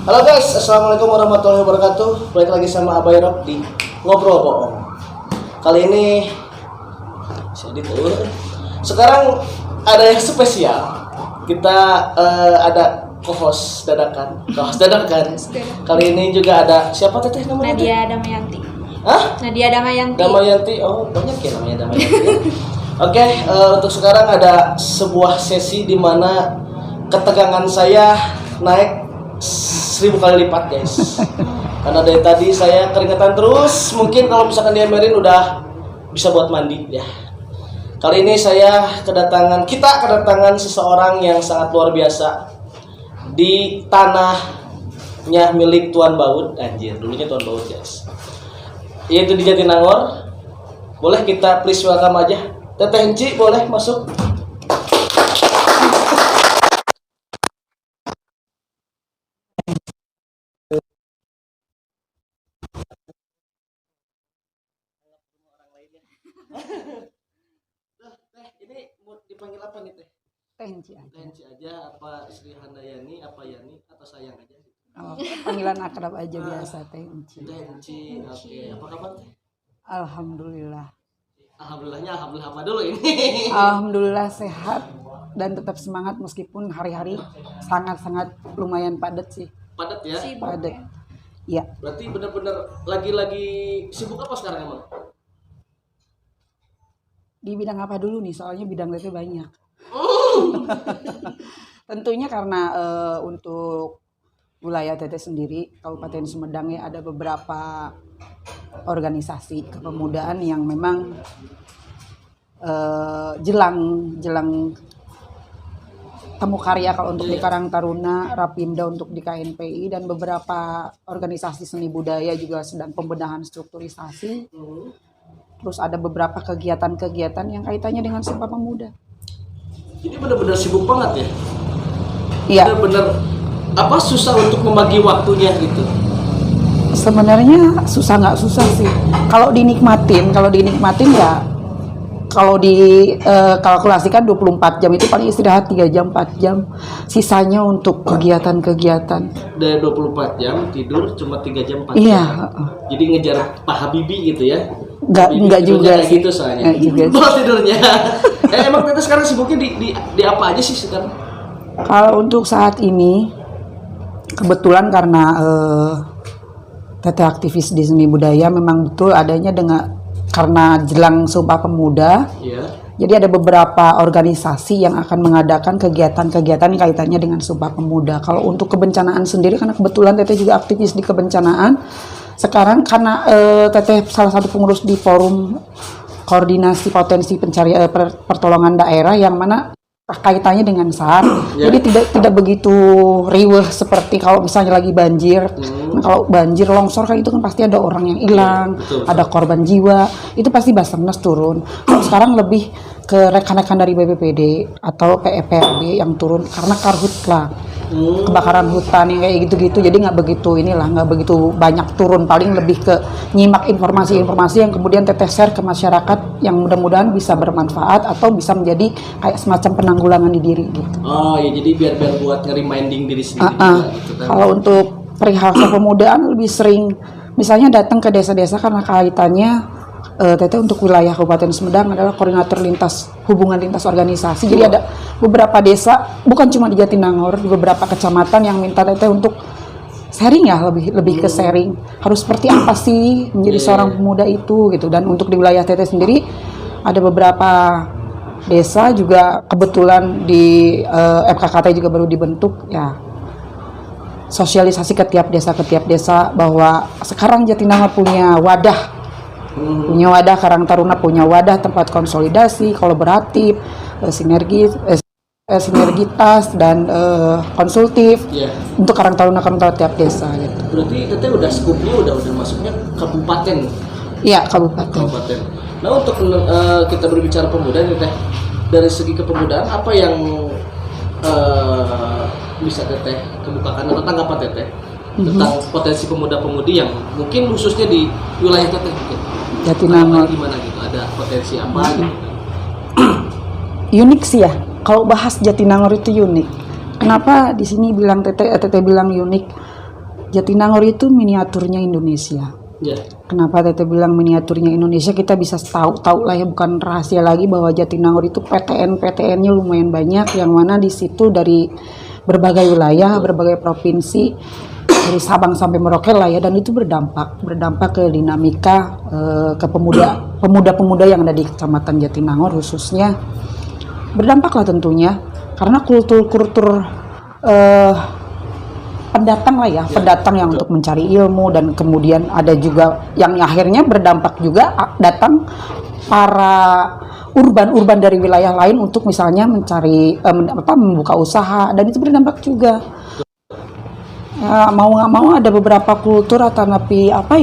Halo guys, assalamualaikum warahmatullahi wabarakatuh. Balik lagi sama Abai Rock di Ngobrol Bohong. Kali ini sekarang ada yang spesial. Kita ada co-host dadakan. Kali ini juga ada siapa teteh namanya? Nadia Damayanti. Hah? Nadia Damayanti. Damayanti. Oh, banyak ya namanya Damayanti. Oke, untuk sekarang ada sebuah sesi di mana ketegangan saya naik 1000 kali lipat guys. Karena dari tadi saya keringetan terus. Mungkin kalau misalkan diemerin udah bisa buat mandi ya. Kali ini kita kedatangan seseorang yang sangat luar biasa di tanahnya milik Tuan Baud. Anjir, dulunya Tuan Baud guys. Yaitu di Jatinangor. Boleh kita please welcome aja Teteh Enci, boleh masuk. Ini mau dipanggil apa nih teh? Tenci aja. Tenci aja, apa Sri Handayani, apa Yani, atau sayang aja? Oh, panggilan akrab aja biasa Tenci. Tenci, oke. Apa kabar teh? Alhamdulillah. Alhamdulillah apa dulu ini? Alhamdulillah sehat dan tetap semangat meskipun hari-hari sangat-sangat lumayan padat sih. Padat ya? Padat. Iya. Berarti benar-benar lagi sibuk apa sekarang emang? Di bidang apa dulu nih? Soalnya bidang itu banyak. Tentunya karena untuk wilayah Teteh sendiri, Kabupaten Sumedang ya ada beberapa organisasi kepemudaan yang memang jelang temu karya kalau untuk di Karang Taruna, Rapimda untuk di KNPI, dan beberapa organisasi seni budaya juga sedang pembenahan strukturisasi. Terus ada beberapa kegiatan-kegiatan yang kaitannya dengan Sumpah Pemuda. Jadi benar-benar sibuk banget ya? Iya. Benar-benar susah untuk membagi waktunya gitu? Sebenarnya susah nggak susah sih. Kalau dinikmatin ya, kalau dikalkulasikan 24 jam itu paling istirahat 3 jam 4 jam. Sisanya untuk kegiatan-kegiatan. Dari 24 jam tidur cuma 3 jam 4 jam. Iya. Jadi ngejar Pak Habibie gitu ya? Enggak juga sih. Gitu soalnya. Tidurnya. Emang Teteh sekarang sibuknya di apa aja sih sekarang? Kalau untuk saat ini kebetulan karena Teteh aktivis di seni budaya, memang betul adanya karena jelang Sumpah Pemuda. Yeah. Jadi ada beberapa organisasi yang akan mengadakan kegiatan-kegiatan kaitannya dengan Sumpah Pemuda. Kalau untuk kebencanaan sendiri, karena kebetulan Teteh juga aktivis di kebencanaan. Sekarang karena Teteh salah satu pengurus di forum koordinasi potensi pencarian pertolongan daerah yang mana kaitannya dengan SAR. Jadi tidak begitu riweh seperti kalau misalnya lagi banjir. Nah, kalau banjir longsor kan itu kan pasti ada orang yang hilang, ada korban jiwa. Itu pasti Basarnas turun. Kalau sekarang lebih ke rekan-rekan dari BPPD atau PEPRD yang turun karena karhutla. Kebakaran hutan yang kayak gitu-gitu, jadi nggak begitu banyak turun, paling lebih ke nyimak informasi-informasi yang kemudian Teteh share ke masyarakat yang mudah-mudahan bisa bermanfaat atau bisa menjadi kayak semacam penanggulangan di diri gitu. Oh ya, jadi biar buat nge-reminding diri sendiri gitu kan. Kalau untuk perihal kepemudaan lebih sering misalnya datang ke desa-desa karena kaitannya Teteh untuk wilayah Kabupaten Sumedang adalah koordinator hubungan lintas organisasi. Jadi ada beberapa desa, bukan cuma di Jatinangor, di beberapa kecamatan yang minta Teteh untuk sharing ya, lebih ke sharing. Harus seperti apa sih menjadi seorang pemuda itu gitu. Dan untuk di wilayah Teteh sendiri ada beberapa desa juga kebetulan di FKKT juga baru dibentuk ya. Sosialisasi ke tiap desa bahwa sekarang Jatinangor punya wadah. Karang Taruna punya wadah tempat konsolidasi, kolaboratif, sinergitas dan konsultif untuk Karang Taruna tiap desa gitu. Berarti Teteh udah skupnya udah masuknya kabupaten. Iya, kabupaten. Nah, untuk kita berbicara pemuda nih Teh, dari segi kepemudaan apa yang bisa Teteh kemukakan atau tanggapan Teteh tentang potensi pemuda-pemudi yang mungkin khususnya di wilayah Teteh mungkin Jatinangor gimana gitu, ada potensi apa gitu? Unik sih ya, kalau bahas Jatinangor itu unik. Kenapa di sini bilang Teteh bilang unik? Jatinangor itu miniaturnya Indonesia. Ya. Kenapa Teteh bilang miniaturnya Indonesia? Kita bisa tahu lah ya, bukan rahasia lagi bahwa Jatinangor itu PTN-nya lumayan banyak, yang mana di situ dari berbagai wilayah, berbagai provinsi, dari Sabang sampai Merauke lah ya, dan itu berdampak ke dinamika ke pemuda-pemuda yang ada di Kecamatan Jatinangor khususnya, berdampak lah tentunya karena kultur pendatang lah ya, pendatang yang untuk mencari ilmu, dan kemudian ada juga yang akhirnya berdampak juga datang para urban dari wilayah lain untuk misalnya mencari membuka usaha, dan itu berdampak juga. Mau nggak mau ada beberapa kultur atau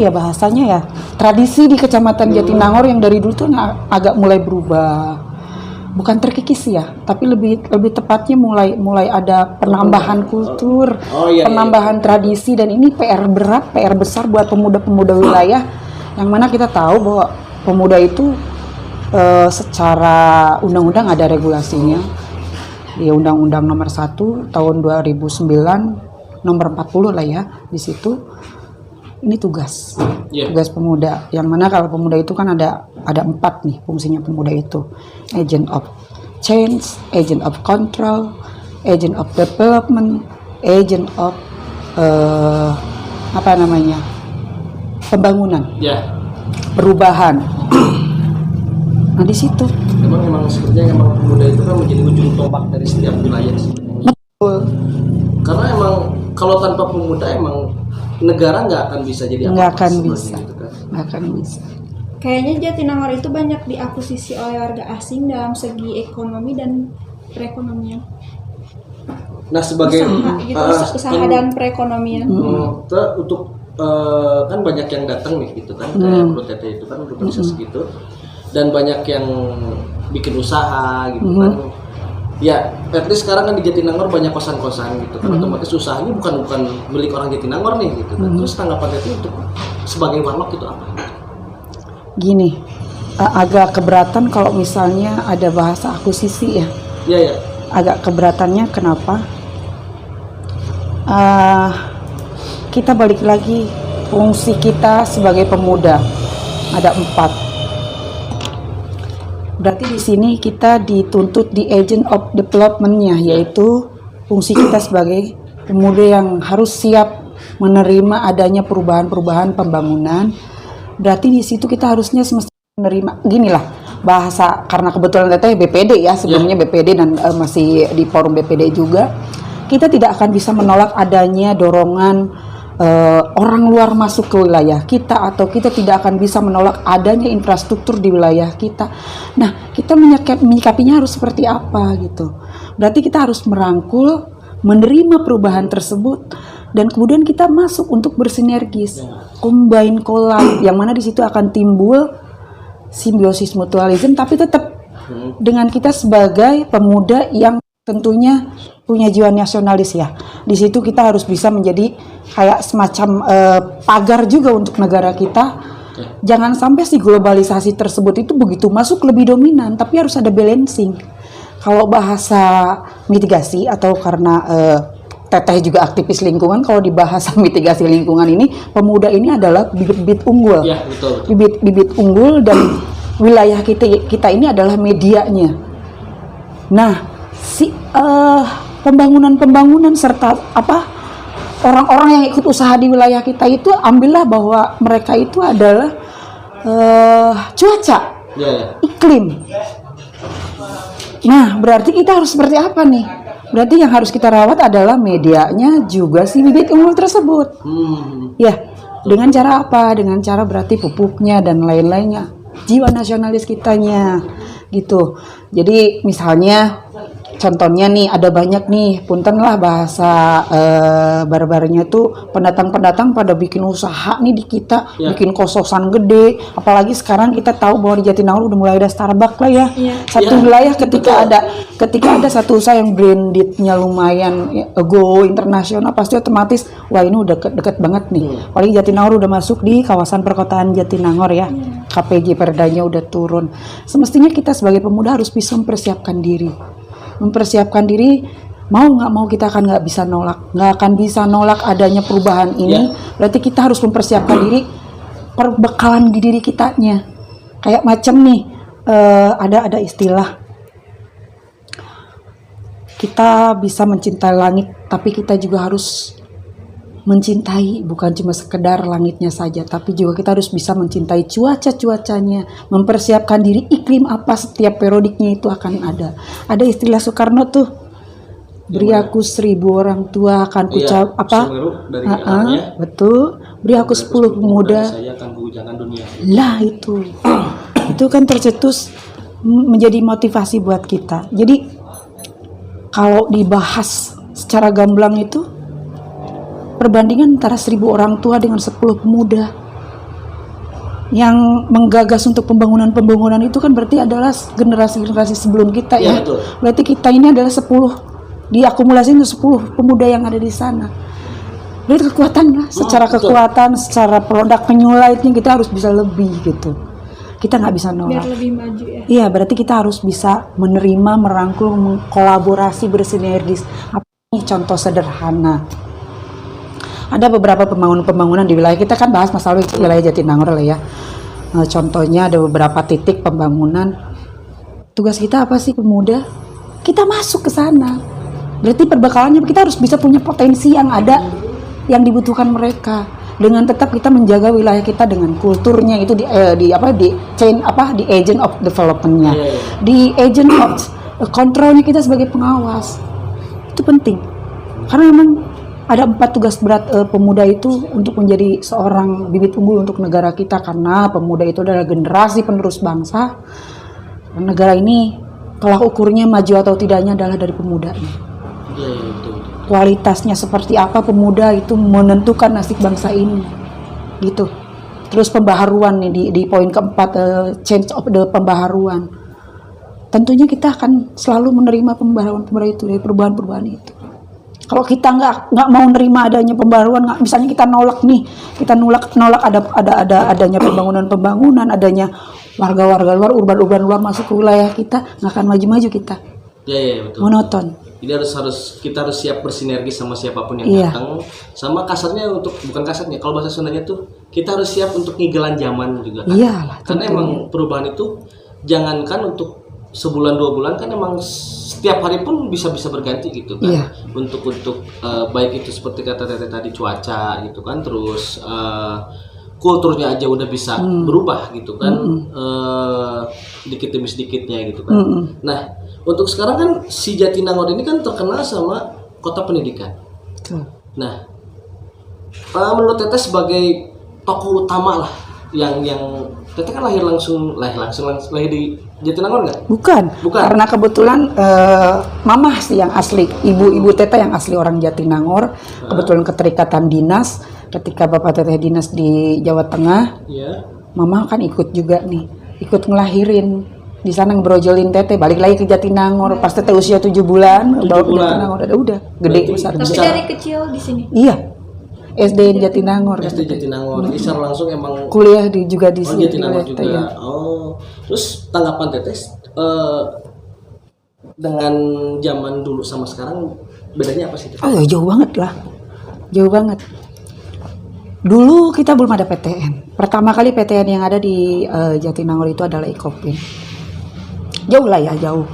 bahasanya ya, tradisi di Kecamatan Jatinangor yang dari dulu tuh agak mulai berubah. Bukan terkikis ya, tapi lebih tepatnya mulai ada penambahan kultur, penambahan tradisi, dan ini PR besar buat pemuda-pemuda wilayah, yang mana kita tahu bahwa pemuda itu secara undang-undang ada regulasinya, di Undang-Undang Nomor 1 Tahun 2009, Nomor 40 lah ya, di situ. Ini tugas pemuda, yang mana kalau pemuda itu kan ada 4 nih fungsinya pemuda itu: agent of change, agent of control, agent of development, agent of pembangunan, perubahan. Nah di situ Emang sebenarnya pemuda itu kan menjadi ujung tombak dari setiap wilayah sebenarnya. betul. Karena emang kalau tanpa pemuda emang negara nggak akan bisa jadi Nggak apa-apa akan sebenarnya bisa. gitu kan. Nggak akan bisa. Kayaknya Jatinangor itu banyak diakuisisi oleh warga asing dalam segi ekonomi dan perekonomian. Nah sebagai usaha dan perekonomian. Untuk kan banyak yang datang nih gitu kan, kayak menurut Teteh itu kan urbanisasi gitu, dan banyak yang bikin usaha gitu kan. Ya, at least sekarang kan di Jatinangor banyak kosan-kosan gitu kan, otomatis usahanya bukan milik orang Jatinangor nih gitu kan. Terus tanggapan itu untuk sebagai warlock itu apa? Gini, agak keberatan kalau misalnya ada bahasa akuisisi ya. Iya. Agak keberatannya kenapa? Kita balik lagi, fungsi kita sebagai pemuda ada 4. Berarti di sini kita dituntut di agent of development-nya, yaitu fungsi kita sebagai pemuda yang harus siap menerima adanya perubahan-perubahan pembangunan. Berarti di situ kita harusnya semestinya menerima, ginilah bahasa, karena kebetulan Teteh BPD ya, sebelumnya BPD dan masih di forum BPD juga, kita tidak akan bisa menolak adanya dorongan orang luar masuk ke wilayah kita, atau kita tidak akan bisa menolak adanya infrastruktur di wilayah kita. Nah, kita menyikapinya harus seperti apa gitu. Berarti kita harus merangkul, menerima perubahan tersebut, dan kemudian kita masuk untuk bersinergis, combine collab, yang mana di situ akan timbul simbiosis mutualisme, tapi tetap dengan kita sebagai pemuda yang tentunya punya jiwa nasionalis ya. Di situ kita harus bisa menjadi kayak semacam pagar juga untuk negara kita. Jangan sampai si globalisasi tersebut itu begitu masuk lebih dominan, tapi harus ada balancing. Kalau bahasa mitigasi, atau karena Teteh juga aktivis lingkungan, kalau di bahasa mitigasi lingkungan ini, pemuda ini adalah bibit-bibit unggul. Ya, betul. Bibit-bibit unggul, dan wilayah kita ini adalah medianya. Nah, si pembangunan serta orang-orang yang ikut usaha di wilayah kita itu, ambillah bahwa mereka itu adalah cuaca, iklim. Nah, berarti kita harus seperti apa nih? Berarti yang harus kita rawat adalah medianya juga si bibit unggul tersebut. Ya, dengan cara apa? Dengan cara berarti pupuknya dan lain-lainnya. Jiwa nasionalis kitanya gitu. Jadi misalnya contohnya nih, ada banyak nih, punten lah bahasa barbarnya tuh, pendatang-pendatang pada bikin usaha nih di kita, bikin kos-kosan gede. Apalagi sekarang kita tahu bahwa di Jatinangor udah mulai ada Starbucks lah ya. Satu wilayah ketika ada satu usaha yang brandednya lumayan go internasional, pasti otomatis wah ini udah deket banget nih. Apalagi Jatinangor udah masuk di kawasan perkotaan Jatinangor ya. KPG perdanya udah turun. Semestinya kita sebagai pemuda harus bisa mempersiapkan diri mau nggak mau kita akan nggak bisa nolak adanya perubahan ini. Berarti kita harus mempersiapkan diri, perbekalan di diri kitanya. Kayak macam nih, ada istilah, kita bisa mencintai langit, tapi kita juga harus mencintai bukan cuma sekedar langitnya saja, tapi juga kita harus bisa mencintai cuacanya, mempersiapkan diri iklim apa setiap periodiknya itu akan ada. Ada istilah Soekarno tuh, beri aku 1000 orang tua akan kucap dari alamnya, betul, beri aku 10 pemuda saya akan kujangan dunia. lah itu kan tercetus menjadi motivasi buat kita. Jadi kalau dibahas secara gamblang itu perbandingan antara 1000 orang tua dengan 10 pemuda yang menggagas untuk pembangunan itu kan berarti adalah generasi sebelum kita ya. Betul. Berarti kita ini adalah 10 diakumulasi itu 10 pemuda yang ada di sana. Berarti kekuatan lah, secara kekuatan, secara produk penyulaitnya kita harus bisa lebih gitu. Kita nggak bisa nolak. Biar lebih maju ya. Iya, berarti kita harus bisa menerima, merangkul, mengkolaborasi, bersinergis. Apa ini contoh sederhana? Ada beberapa pembangunan di wilayah kita, kan bahas masalah wilayah Jatinangor lah ya. Contohnya ada beberapa titik pembangunan. Tugas kita apa sih pemuda? Kita masuk ke sana. Berarti perbekalannya kita harus bisa punya potensi yang ada, yang dibutuhkan mereka. Dengan tetap kita menjaga wilayah kita dengan kulturnya itu di agent of development-nya, di agent of kontrolnya kita sebagai pengawas. Itu penting. Karena memang ada 4 tugas berat pemuda itu untuk menjadi seorang bibit unggul untuk negara kita, karena pemuda itu adalah generasi penerus bangsa. Dan negara ini tolak ukurnya maju atau tidaknya adalah dari pemudanya. Betul. Kualitasnya seperti apa pemuda itu menentukan nasib bangsa ini gitu. Terus pembaharuan nih di poin keempat, change of the pembaharuan. Tentunya kita akan selalu menerima pembaharuan itu, dari perubahan itu. Kalau kita nggak mau menerima adanya pembaharuan, misalnya kita nolak adanya pembangunan, adanya warga luar, urban luar masuk ke wilayah kita, nggak akan maju kita. Betul. Monoton. Jadi kita harus siap bersinergi sama siapapun yang datang. Sama kasarnya, bukan kasarnya, kalau bahasa Sundanya tuh kita harus siap untuk ngigelan zaman juga kan. Iyalah, karena emang perubahan itu jangankan untuk sebulan 2 bulan, kan emang setiap hari pun bisa berganti gitu kan. Untuk baik itu seperti kata Teteh tadi, cuaca gitu kan, terus kulturnya aja udah bisa berubah gitu kan, dikit demi sedikitnya gitu kan. Nah, untuk sekarang kan si Jatinangor ini kan terkenal sama kota pendidikan. Nah, menurut Teteh sebagai tokoh utama lah, yang Teteh kan lahir di Jatinangor nggak? Bukan. Karena kebetulan mamah sih yang asli, ibu Teteh yang asli orang Jatinangor. Kebetulan keterikatan dinas. Ketika bapak Teteh dinas di Jawa Tengah, mamah kan ikut juga nih, ikut ngelahirin di sana, ngebrojolin Teteh, balik lagi ke Jatinangor. Pas Teteh usia 7 bulan, bawa ke Jatinangor, udah gede besar. Tapi dari kecil di sini. Iya. SD Jatinangor. SD Jatinangor. Jadi secara langsung emang kuliah juga di sini. Jatinangor juga. Ya. Oh. Terus tanggapan Teteh dengan zaman dulu sama sekarang bedanya apa sih? Oh, jauh banget lah. Jauh banget. Dulu kita belum ada PTN. Pertama kali PTN yang ada di Jatinangor itu adalah Ikopin. Jauh lah ya, jauh.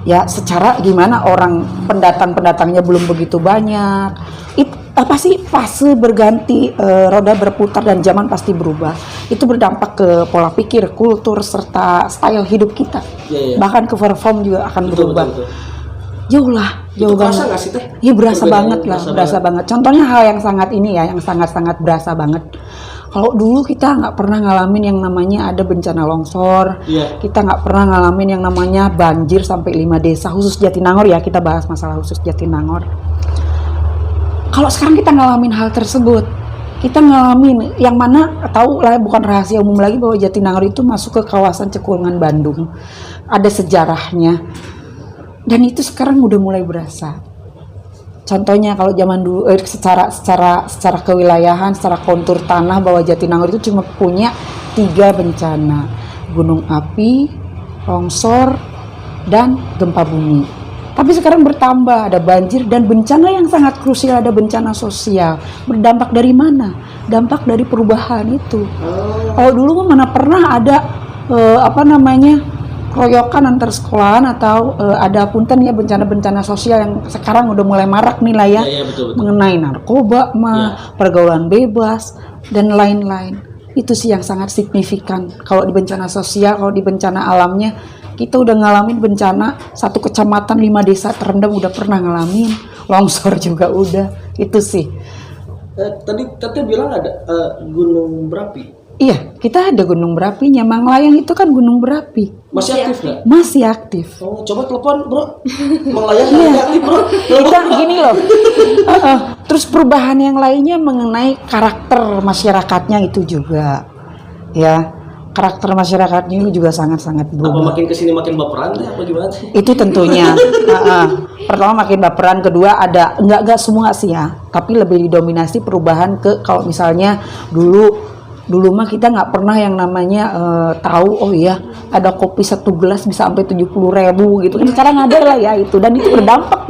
Ya secara gimana, orang pendatangnya belum begitu banyak. Apa sih, fase berganti, roda berputar dan zaman pasti berubah. Itu berdampak ke pola pikir, kultur, serta style hidup kita. Bahkan ke perform juga akan berubah. Betul. Jauh banget. Berasa nggak sih Teh? Iya, berasa banget. Contohnya hal yang sangat ini ya, yang sangat berasa banget. Kalau dulu kita nggak pernah ngalamin yang namanya ada bencana longsor, kita nggak pernah ngalamin yang namanya banjir sampai 5 desa, khusus Jatinangor ya, kita bahas masalah khusus Jatinangor. Kalau sekarang kita ngalamin hal tersebut, kita ngalamin yang mana, tahu lah, bukan rahasia umum lagi bahwa Jatinangor itu masuk ke kawasan Cekungan Bandung, ada sejarahnya, dan itu sekarang udah mulai berasa. Contohnya kalau zaman dulu secara kewilayahan, secara kontur tanah, bahwa Jatinangor itu cuma punya 3 bencana: gunung api, longsor, dan gempa bumi. Tapi sekarang bertambah, ada banjir dan bencana yang sangat krusial, ada bencana sosial. Berdampak dari mana? Dampak dari perubahan itu. Kalau dulu mana pernah ada keroyokan antar sekolahan atau ada punten ya bencana-bencana sosial yang sekarang udah mulai marak nih lah ya, Betul. mengenai narkoba, pergaulan bebas dan lain-lain. Itu sih yang sangat signifikan. Kalau di bencana sosial, kalau di bencana alamnya, kita udah ngalamin bencana 1 kecamatan 5 desa terendam udah pernah ngalamin, longsor juga udah. Itu sih. Tadi Tete bilang ada gunung berapi. Iya, kita ada gunung berapinya. Manglayang itu kan gunung berapi. Masih aktif nggak? Masih aktif. Oh, coba telepon bro. Melayang masih aktif bro. Kita gini loh. Terus perubahan yang lainnya mengenai karakter masyarakatnya itu juga. Ya, karakter masyarakatnya itu juga sangat-sangat Apa berubah. makin kesini makin baperan deh? Apa gimana sih? Itu tentunya. Pertama makin baperan, kedua ada enggak semua sih ya, tapi lebih didominasi perubahan ke kalau misalnya dulu mah kita nggak pernah yang namanya tahu oh iya ada kopi 1 gelas bisa sampai 70.000 gitu kan, sekarang ada lah ya itu, dan itu berdampak.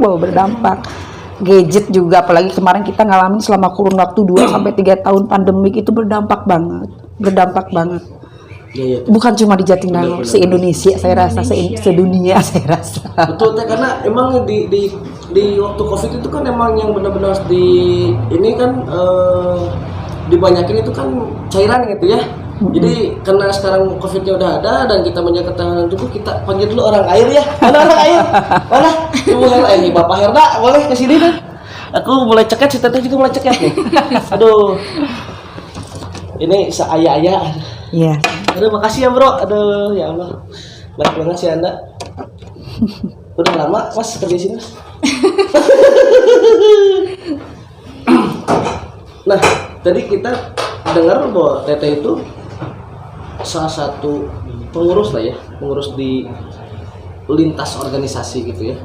Gadget juga, apalagi kemarin kita ngalamin selama kurun waktu 2 sampai 3 tahun pandemik, itu berdampak banget. Iya. Bukan cuma di Jatinangor, se-Indonesia saya rasa, sedunia saya rasa. Betul teh, karena emang di waktu Covid itu kan emang yang benar-benar ini kan dibanyakin itu kan cairan gitu ya. Jadi karena sekarang Covid-nya udah ada dan kita menjaga ketahanan tubuh, kita panggil dulu orang air ya. Mana orang air? Mana? Ibu Herda, Bapak Herda, boleh ke sini deh. Aku mulai ceket, si Teteh juga mulai ceket nih. Aduh. Ini seaya-aya. Iya. Aduh, makasih ya bro. Aduh, ya Allah. Baik banget sih Anda. Udah lama Mas kerja sini Mas. Nah, tadi kita dengar bahwa Teteh itu salah satu pengurus lah ya, pengurus di lintas organisasi gitu ya.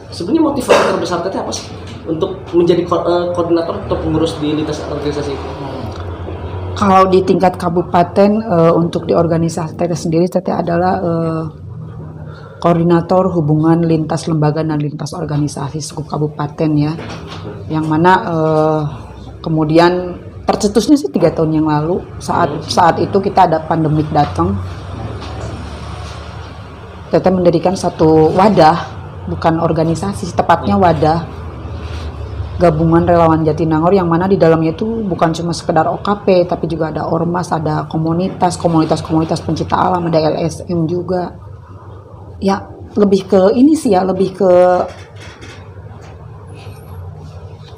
Sebenarnya motivasi terbesar Teteh apa sih untuk menjadi koordinator atau pengurus di lintas organisasi itu? Kalau di tingkat kabupaten untuk di organisasi Teteh sendiri, Teteh adalah koordinator hubungan lintas lembaga dan lintas organisasi Skup Kabupaten ya, yang mana kemudian tercetusnya sih 3 tahun yang lalu, saat itu kita ada pandemik datang. Teteh mendirikan satu wadah, bukan organisasi, tepatnya wadah gabungan relawan Jatinangor, yang mana di dalamnya itu bukan cuma sekedar OKP, tapi juga ada ormas, ada komunitas pencinta alam, ada LSM juga. Ya, lebih ke ini sih ya, lebih ke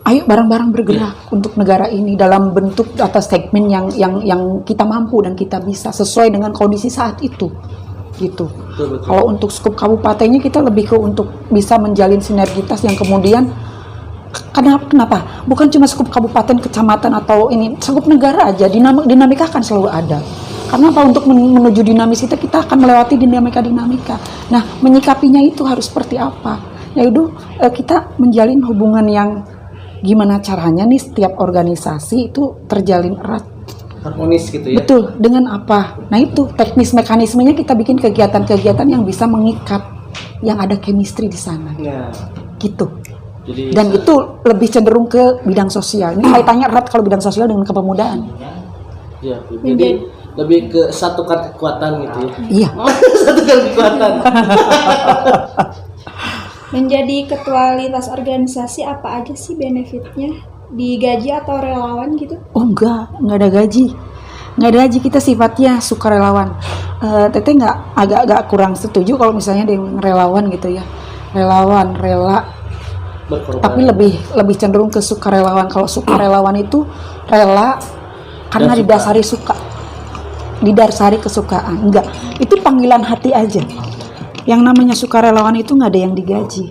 ayo bareng-bareng bergerak untuk negara ini dalam bentuk atas segmen yang kita mampu dan kita bisa sesuai dengan kondisi saat itu gitu. Betul. Kalau untuk skup kabupatennya kita lebih ke untuk bisa menjalin sinergitas yang kemudian kenapa? Bukan cuma skup kabupaten, kecamatan atau ini, skup negara aja, dinamika akan selalu ada. Karena apa? Untuk menuju dinamis itu kita akan melewati dinamika. Nah, menyikapinya itu harus seperti apa? Yaitu kita menjalin hubungan yang gimana caranya nih setiap organisasi itu terjalin erat, harmonis gitu ya. betul, dengan apa? Nah itu teknis mekanismenya, kita bikin kegiatan-kegiatan yang bisa mengikat, yang ada chemistry di sana Nah, gitu. jadi Dan itu lebih cenderung ke bidang sosial. Ini kaitannya erat kalau bidang sosial dengan kepemudaan. ya, jadi lebih ke satukan kekuatan gitu ya. Iya. Satukan kekuatan. Menjadi ketua lintas organisasi apa aja sih benefitnya? Digaji atau relawan gitu? Oh enggak ada gaji. Nggak ada gaji, kita sifatnya sukarelawan. Teteh agak kurang setuju kalau misalnya dengan relawan gitu ya. Relawan, rela, Berkorban. tapi lebih cenderung ke sukarelawan. Kalau sukarelawan itu rela karena Dan suka. didasari suka, didasari kesukaan. Enggak, itu panggilan hati aja. Yang namanya sukarelawan itu nggak ada yang digaji,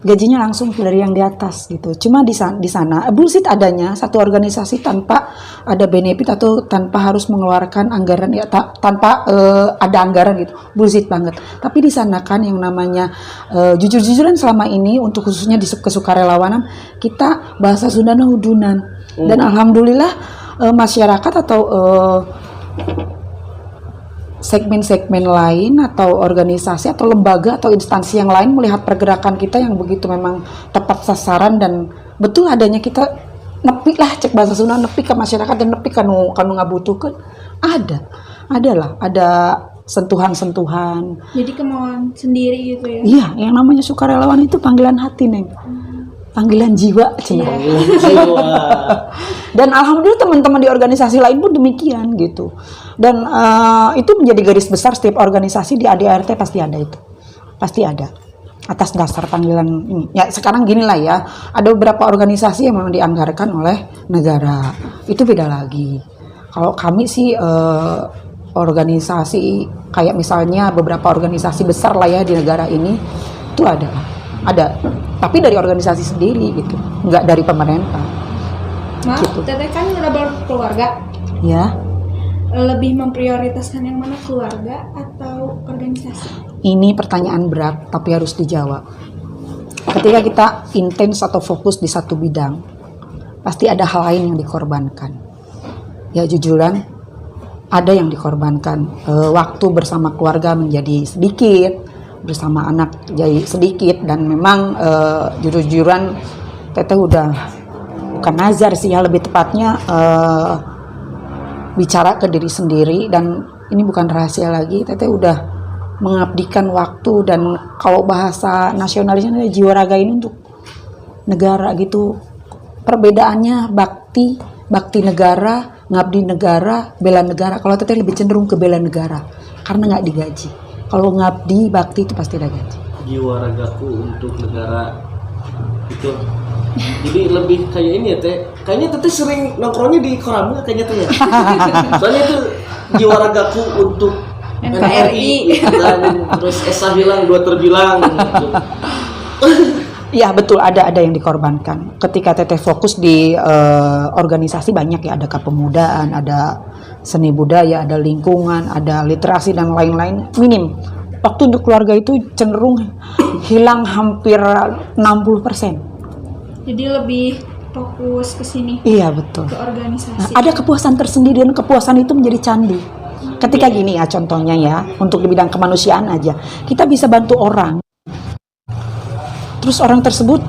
gajinya langsung dari yang di atas gitu. Cuma di sana bullshit adanya satu organisasi tanpa ada benefit atau tanpa harus mengeluarkan anggaran ya, tanpa ada anggaran gitu, bullshit banget. Tapi di sana kan yang namanya jujur-jujuran selama ini untuk khususnya di kesukarelawanan, kita bahasa Sundana hudunan. Dan alhamdulillah masyarakat atau segmen-segmen lain atau organisasi atau lembaga atau instansi yang lain melihat pergerakan kita yang begitu memang tepat sasaran dan betul adanya kita nepi lah cek bahasa Sunda, nepi ke masyarakat dan nepi kanu ngabutuhkeun, ada sentuhan-sentuhan. Jadi kemauan sendiri gitu ya. Iya, yang namanya sukarelawan itu panggilan hati, Neng. Panggilan jiwa, cenah. Jiwa. Dan alhamdulillah teman-teman di organisasi lain pun demikian gitu. Dan itu menjadi garis besar setiap organisasi di ADART pasti ada itu. Pasti ada. Atas dasar panggilan ini. Ya sekarang gini lah ya, ada beberapa organisasi yang memang dianggarkan oleh negara. Itu beda lagi. Kalau kami sih organisasi kayak misalnya beberapa organisasi besar lah ya di negara ini itu ada, tapi dari organisasi sendiri gitu, nggak dari pemerintah. Maaf, Gitu. Teteh kan udah berkeluarga. Ya, Lebih memprioritaskan yang mana, keluarga atau organisasi? ini pertanyaan berat tapi harus dijawab. Ketika kita intens atau fokus di satu bidang, pasti ada hal lain yang dikorbankan. Ya jujuran, ada yang dikorbankan. Waktu bersama keluarga menjadi sedikit, bersama anak jadi sedikit, dan memang jujur-jujuran Teteh udah bukan nazar sih ya, lebih tepatnya bicara ke diri sendiri, dan ini bukan rahasia lagi, Teteh udah mengabdikan waktu dan kalau bahasa nasionalisnya jiwa raga ini untuk negara gitu. Perbedaannya bakti negara, ngabdi negara, bela negara. Kalau Teteh lebih cenderung ke bela negara karena nggak digaji. Kalau ngabdi bakti itu pasti ada gaji. Jiwa ragaku untuk negara itu. Jadi lebih kayak ini ya Teh. Kayaknya Teteh sering nongkrongnya di koram kayaknya Teh ya. Soalnya itu jiwa ragaku untuk NKRI dan terus Esa bilang dua terbilang gitu. Iya betul, ada yang dikorbankan. Ketika Teteh fokus di organisasi banyak ya, ada kepemudaan, ada seni budaya, ada lingkungan, ada literasi dan lain-lain. Minim. Waktu untuk keluarga itu cenderung hilang hampir 60%. Jadi lebih fokus ke sini, Iya betul. ke organisasi. Ada kepuasan tersendiri dan kepuasan itu menjadi candu. Ketika gini ya contohnya ya, untuk di bidang kemanusiaan aja, kita bisa bantu orang. Terus orang tersebut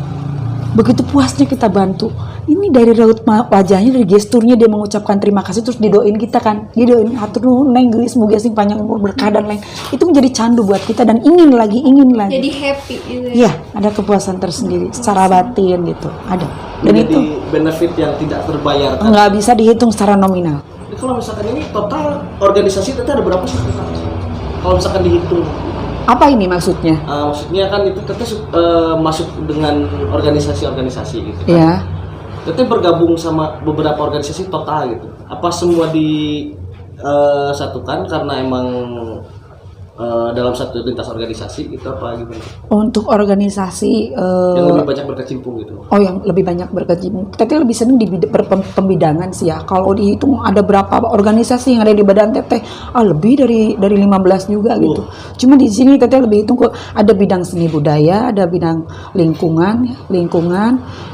begitu puasnya kita bantu. Ini dari raut wajahnya, dari gesturnya dia mengucapkan terima kasih, terus didoain kita kan. Dia doain hatur nuhun neng geus muga sing panjang umur berkah dan lain. Itu menjadi candu buat kita dan ingin lagi. Jadi happy gitu ya. Iya, ada kepuasan tersendiri secara batin gitu. Ada. Dan Jadi itu benefit yang tidak terbayarkan. nggak bisa dihitung secara nominal. Jadi kalau misalkan ini total organisasi Teteh ada berapa sih? Kalau misalkan dihitung. Apa ini maksudnya? Maksudnya kan itu Teteh masuk dengan organisasi-organisasi gitu kan. Ya. Teteh bergabung sama beberapa organisasi total gitu. Apa semua disatukan karena emang dalam satu lintas organisasi gitu apa gitu? Untuk organisasi Yang lebih banyak berkecimpung gitu. oh yang lebih banyak berkecimpung. Teteh lebih senang di pembidangan sih ya. Kalau dihitung ada berapa organisasi yang ada di badan Teteh? Lebih dari 15 juga gitu. Cuma di sini Teteh lebih hitung kok ada bidang seni budaya, ada bidang lingkungan,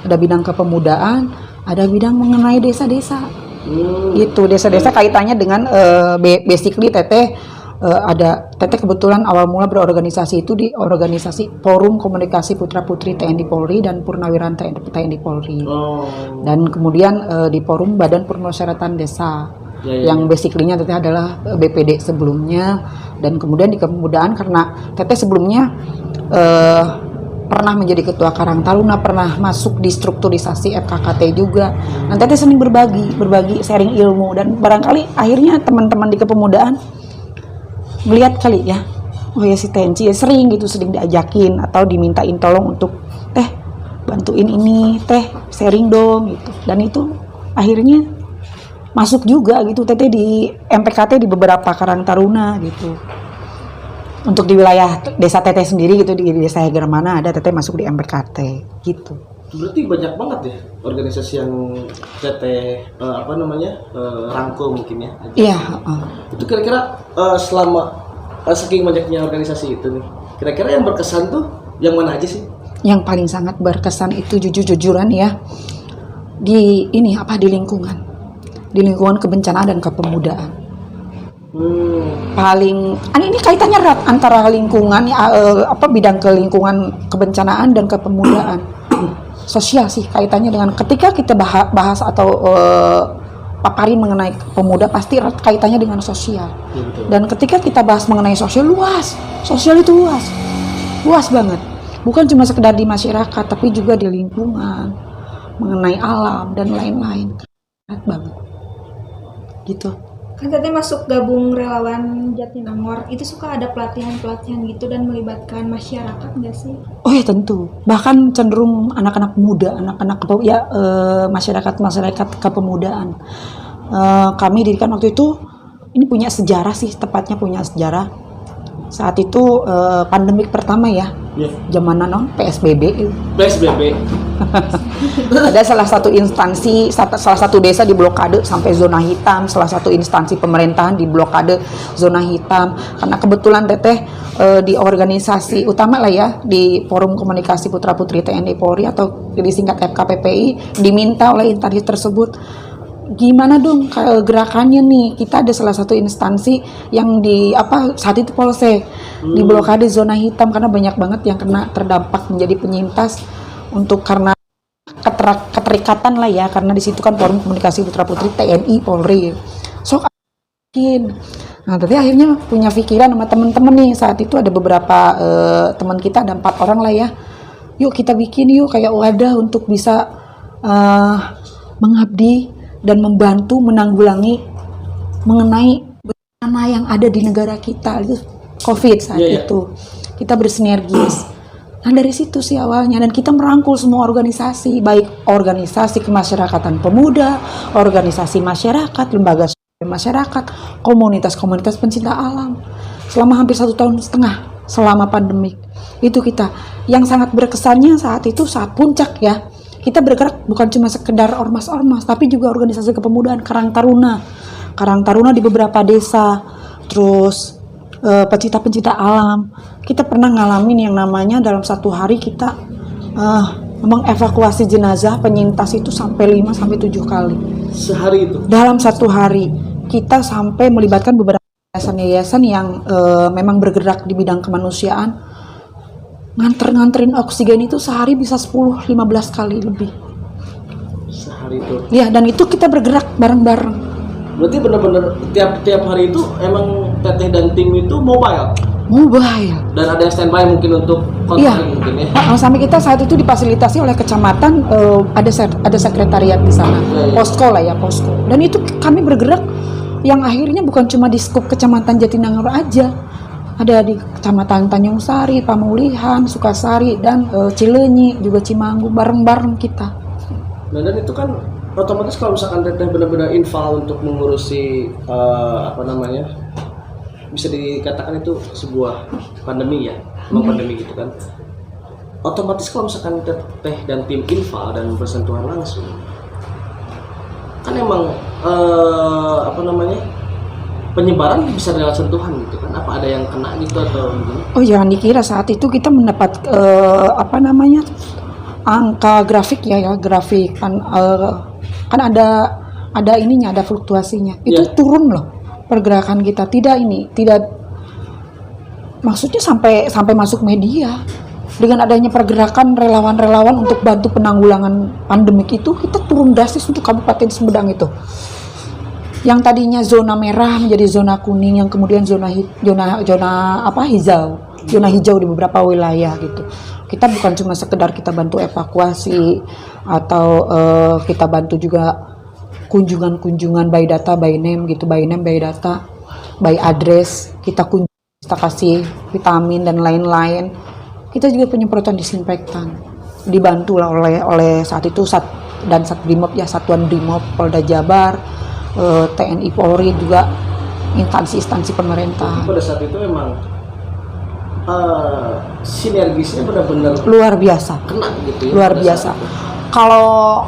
ada bidang kepemudaan, ada bidang mengenai desa-desa. Gitu, desa-desa kaitannya dengan basically Teteh ada Teteh kebetulan awal mula berorganisasi itu di organisasi Forum Komunikasi Putra-Putri TNI Polri dan Purnawiran TNI Polri. Dan kemudian di Forum Badan Permusyawaratan Desa. Yang basically-nya Teteh adalah BPD sebelumnya, dan kemudian di kepemudaan karena Teteh sebelumnya pernah menjadi ketua Karang Taruna, pernah masuk di strukturisasi FKKT juga. Nanti Teteh sering berbagi sharing ilmu, dan barangkali akhirnya teman-teman di kepemudaan melihat kali ya, oh ya si Tenci ya sering diajakin atau dimintain tolong untuk Teh bantuin ini, Teh sharing dong gitu. Dan itu akhirnya masuk juga gitu Teteh di MPKT di beberapa Karang Taruna gitu. Untuk di wilayah desa Teteh sendiri gitu, di desa Hegermana ada Teteh masuk di MPKT gitu. Berarti banyak banget ya organisasi yang Teteh rangkul mungkin ya. Iya. Itu kira-kira selama saking banyaknya organisasi itu nih, kira-kira yang berkesan tuh yang mana aja sih? Yang paling sangat berkesan itu jujur-jujuran ya di lingkungan kebencanaan dan kepemudaan. Paling ini kaitannya erat antara lingkungan bidang kelingkungan kebencanaan dan kepemudaan. Sosial sih kaitannya dengan ketika kita bahas atau papari mengenai pemuda pasti erat kaitannya dengan sosial. Dan ketika kita bahas mengenai sosial luas. Sosial itu luas banget. Bukan cuma sekedar di masyarakat tapi juga di lingkungan, mengenai alam dan lain-lain. Erat banget. Gitu. Kan Teteh masuk gabung relawan Jatinangor, itu suka ada pelatihan-pelatihan gitu dan melibatkan masyarakat nggak sih? Oh ya tentu, bahkan cenderung anak-anak muda, masyarakat kepemudaan. Kami dirikan waktu itu, ini punya sejarah sih, tepatnya punya sejarah. Saat itu pandemik pertama ya, zaman PSBB. Ada salah satu instansi, salah satu desa di blokade sampai zona hitam, salah satu instansi pemerintahan di blokade zona hitam. Karena kebetulan Teteh di organisasi utama lah ya, di Forum Komunikasi Putra Putri TNI Polri atau disingkat FKPPI, diminta oleh instansi tersebut, gimana dong gerakannya nih, kita ada salah satu instansi yang saat itu Polsek di blokade zona hitam karena banyak banget yang kena terdampak menjadi penyintas untuk karena keterikatan lah ya, karena di situ kan Forum Komunikasi Putra Putri TNI Polri. Nah, tapi akhirnya punya pikiran sama temen-temen nih, saat itu ada beberapa teman kita, ada 4 orang lah ya. Yuk kita bikin kayak wadah untuk bisa mengabdi dan membantu menanggulangi mengenai bencana yang ada di negara kita, itu COVID saat itu. Kita bersinergis. Nah dari situ sih awalnya, dan kita merangkul semua organisasi, baik organisasi kemasyarakatan pemuda, organisasi masyarakat, lembaga sosial masyarakat, komunitas-komunitas pencinta alam. Selama hampir 1,5 tahun selama pandemik itu kita, yang sangat berkesannya saat itu saat puncak ya. Kita bergerak bukan cuma sekedar ormas-ormas, tapi juga organisasi kepemudaan Karang Taruna di beberapa desa, terus pencinta-pencinta alam. Kita pernah ngalamin yang namanya dalam satu hari kita mengevakuasi jenazah penyintas itu sampai 5-7 kali. Sehari itu? Dalam satu hari. Kita sampai melibatkan beberapa yayasan-yayasan yang memang bergerak di bidang kemanusiaan. Nganterin oksigen itu sehari bisa 10-15 kali lebih. Sehari itu? Ya, dan itu kita bergerak bareng-bareng. Berarti benar-benar tiap hari itu emang Teteh dan tim itu mobile? Dan ada yang standby mungkin untuk konseling mungkin ya? Sampai kita saat itu difasilitasi oleh kecamatan, ada sekretariat di sana. Posko lah ya, posko. Dan itu kami bergerak yang akhirnya bukan cuma di skup kecamatan Jatinangor aja. Ada di kecamatan Tanjung Sari, Pamulihan, Sukasari, dan Cileunyi, juga Cimanggu, bareng-bareng kita. Nah, dan itu kan otomatis kalau misalkan Teteh benar-benar infal untuk mengurusi bisa dikatakan itu sebuah pandemi ya, pandemi gitu kan. Otomatis kalau misalkan Teteh dan tim infal dan bersentuhan langsung, kan emang penyebaran bisa lewat sentuhan gitu kan, apa ada yang kena gitu atau gimana? Oh jangan dikira saat itu kita mendapat angka grafik grafik kan ada ininya, ada fluktuasinya. Itu turun loh pergerakan kita, tidak maksudnya sampai masuk media. Dengan adanya pergerakan relawan-relawan untuk bantu penanggulangan pandemik itu, kita turun drastis untuk Kabupaten Sumedang itu. Yang tadinya zona merah menjadi zona kuning, yang kemudian zona hijau di beberapa wilayah gitu. Kita bukan cuma sekedar kita bantu evakuasi atau kita bantu juga kunjungan by data by name gitu, by name by data by address, kita kasih vitamin dan lain-lain. Kita juga penyemprotan disinfektan, dibantu lah oleh saat itu Satuan Brimob Polda Jabar, TNI Polri, juga instansi-instansi pemerintah. Pada saat itu memang sinergisnya benar-benar luar biasa, kena gitu ya, luar biasa. Kalau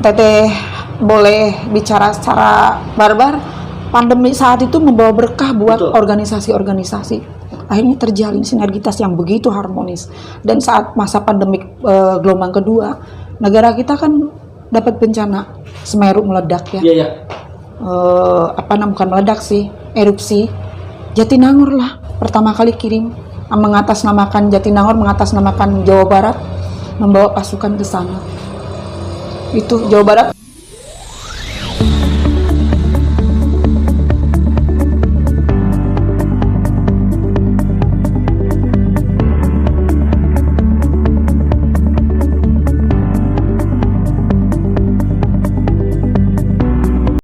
Teteh boleh bicara secara barbar, pandemi saat itu membawa berkah buat organisasi-organisasi. Akhirnya terjalin sinergitas yang begitu harmonis. Dan saat masa pandemik gelombang kedua, negara kita kan dapat bencana Semeru meledak ya. Iya. Bukan meledak sih, erupsi, Jatinangor lah pertama kali kirim, mengatasnamakan Jatinangor, mengatasnamakan Jawa Barat, membawa pasukan ke sana. Itu Jawa Barat